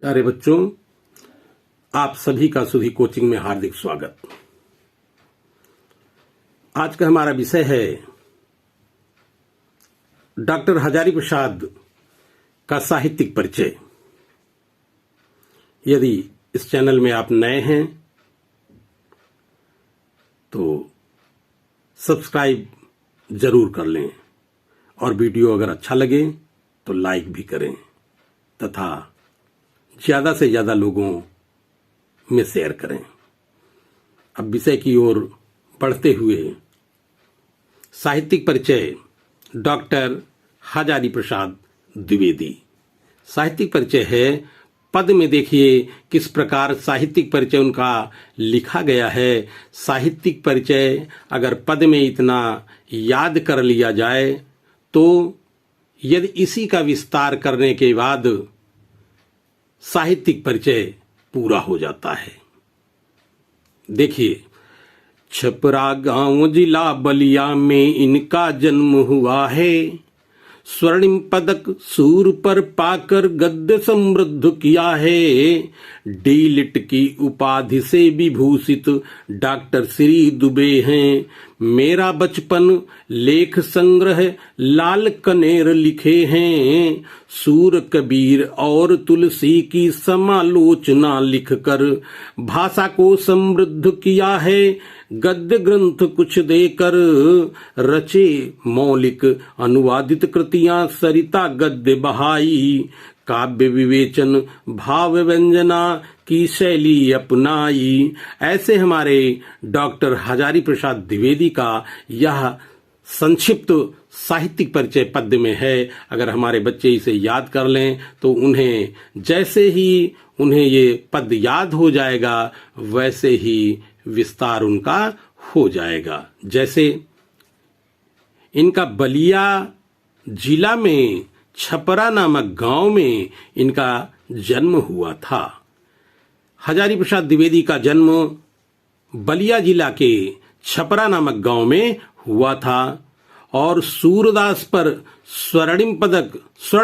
प्यारे बच्चों, आप सभी का सुधी कोचिंग में हार्दिक स्वागत। आज का हमारा विषय है डॉक्टर हजारी प्रसाद का साहित्यिक परिचय। यदि इस चैनल में आप नए हैं तो सब्सक्राइब जरूर कर लें और वीडियो अगर अच्छा लगे तो लाइक भी करें तथा ज्यादा से ज्यादा लोगों में शेयर करें। अब विषय की ओर बढ़ते हुए साहित्यिक परिचय डॉक्टर हजारी प्रसाद द्विवेदी। साहित्यिक परिचय है, पद में देखिए किस प्रकार साहित्यिक परिचय उनका लिखा गया है। साहित्यिक परिचय अगर पद में इतना याद कर लिया जाए तो यदि इसी का विस्तार करने के बाद साहित्यिक परिचय पूरा हो जाता है। देखिए, छपरा गांव जिला बलिया में इनका जन्म हुआ है। स्वर्णिम पदक सूर पर पाकर गद्य समृद्ध किया है। डी.लिट की उपाधि से विभूषित डॉक्टर श्री दुबे हैं। मेरा बचपन लेख संग्रह लाल कनेर लिखे हैं। सूर कबीर और तुलसी की समालोचना लिखकर भाषा को समृद्ध किया है। गद्य ग्रंथ कुछ देकर रचे मौलिक अनुवादित कृतियां सरिता गद्य बहाई। काव्य विवेचन भाव व्यंजना की शैली अपनाई। ऐसे हमारे डॉक्टर हजारी प्रसाद द्विवेदी का यह संक्षिप्त साहित्यिक परिचय पद्य में है। अगर हमारे बच्चे इसे याद कर लें तो उन्हें जैसे ही उन्हें ये पद याद हो जाएगा वैसे ही विस्तार उनका हो जाएगा। जैसे इनका बलिया जिला में छपरा नामक गांव में इनका जन्म हुआ था। हजारी प्रसाद द्विवेदी का जन्म बलिया जिला के छपरा नामक गांव में हुआ था और सूरदास पर स्वर्ण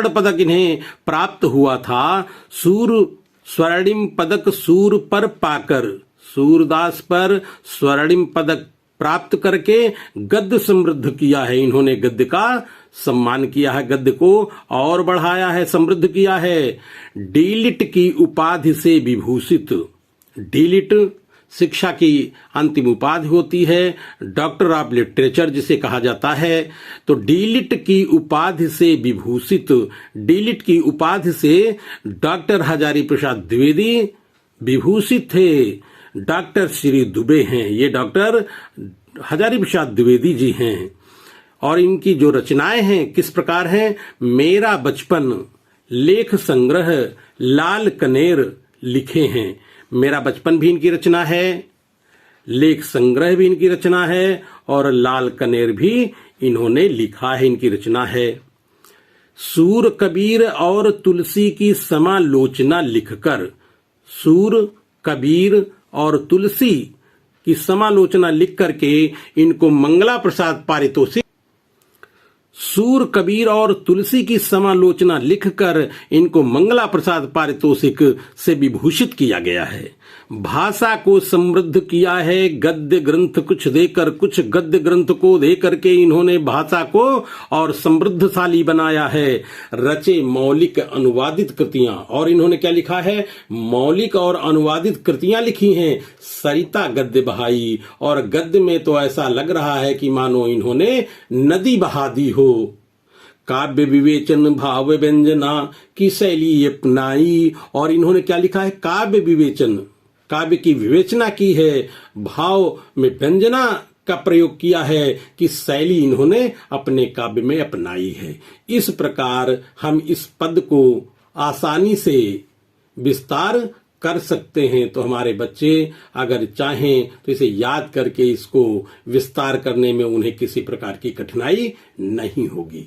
पदक इन्हें प्राप्त हुआ था। स्वर्णिम पदक सूर पर पाकर सूरदास पर स्वर्णिम पदक प्राप्त करके गद्य समृद्ध किया है। इन्होंने गद्य का सम्मान किया है, गद्य को और बढ़ाया है, समृद्ध किया है। डी.लिट की उपाधि से विभूषित। डी.लिट शिक्षा की अंतिम उपाधि होती है, डॉक्टर ऑफ लिटरेचर जिसे कहा जाता है। तो डी.लिट की उपाधि से विभूषित, डी.लिट की उपाधि से डॉक्टर हजारी प्रसाद द्विवेदी विभूषित थे। डॉक्टर श्री दुबे हैं, ये डॉक्टर हजारी प्रसाद द्विवेदी जी हैं। और इनकी जो रचनाएं हैं किस प्रकार हैं? मेरा बचपन लेख संग्रह लाल कनेर लिखे हैं। मेरा बचपन भी इनकी रचना है, लेख संग्रह भी इनकी रचना है और लाल कनेर भी इन्होंने लिखा है, इनकी रचना है। सूर कबीर और तुलसी की समालोचना लिखकर, सूर कबीर और तुलसी की समालोचना लिख करके इनको मंगला प्रसाद पारितोषिक, सूर कबीर और तुलसी की समालोचना लिखकर इनको मंगला प्रसाद पारितोषिक से विभूषित किया गया है। भाषा को समृद्ध किया है, गद्य ग्रंथ कुछ देकर, कुछ गद्य ग्रंथ को देकर के इन्होंने भाषा को और समृद्धशाली बनाया है। रचे मौलिक अनुवादित कृतियां, और इन्होंने क्या लिखा है? मौलिक और अनुवादित कृतियां लिखी हैं। सरिता गद्य बहाई, और गद्य में तो ऐसा लग रहा है कि मानो इन्होंने नदी बहा दी हो। काव्य विवेचन भाव व्यंजना की शैली अपनाई, और इन्होंने क्या लिखा है? काव्य विवेचन, काव्य की विवेचना की है, भाव में व्यंजना का प्रयोग किया है कि शैली इन्होंने अपने काव्य में अपनाई है। इस प्रकार हम इस पद को आसानी से विस्तार कर सकते हैं। तो हमारे बच्चे अगर चाहें तो इसे याद करके इसको विस्तार करने में उन्हें किसी प्रकार की कठिनाई नहीं होगी।